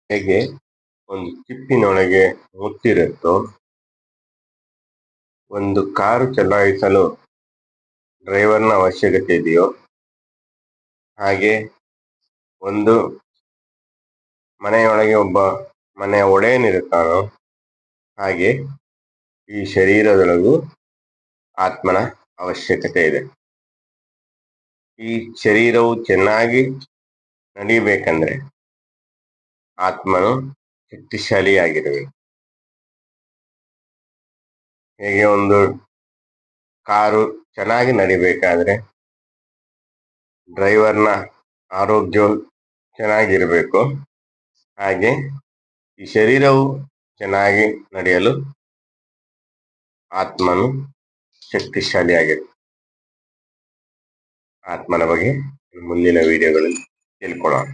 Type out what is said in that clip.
ಹೇಗೆ ಒಂದು ಚಿಪ್ಪಿನೊಳಗೆ ಮುತ್ತಿರುತ್ತೋ, ಒಂದು ಕಾರು ಚಲಾಯಿಸಲು ಡ್ರೈವರ್ನ ಅವಶ್ಯಕತೆ ಇದೆಯೋ, ಹಾಗೆ ಒಂದು ಮನೆಯೊಳಗೆ ಒಬ್ಬ ಮನೆಯ ಒಡೆಯನಿರುತ್ತಾನೋ, ಹಾಗೆ ಈ ಶರೀರದೊಳಗೂ ಆತ್ಮನ ಅವಶ್ಯಕತೆ ಇದೆ. ಈ ಶರೀರವು ಚೆನ್ನಾಗಿ ನಡಿಬೇಕಂದ್ರೆ ಆತ್ಮನು ಶಕ್ತಿಶಾಲಿಯಾಗಿರಬೇಕು. ಹೇಗೆ ಒಂದು ಕಾರು ಚೆನ್ನಾಗಿ ನಡಿಬೇಕಾದ್ರೆ ಡ್ರೈವರ್ನ ಆರೋಗ್ಯವು ಚೆನ್ನಾಗಿರಬೇಕು, ಹಾಗೆ ಈ ಶರೀರವು ಚೆನ್ನಾಗಿ ನಡೆಯಲು ಆತ್ಮನು ಶಕ್ತಿಶಾಲಿಯಾಗಿರಬೇಕು. ಆತ್ಮನ ಬಗ್ಗೆ ಮುಂದಿನ ವಿಡಿಯೋಗಳಲ್ಲಿ ತಿಳ್ಕೊಳ್ಳೋಣ.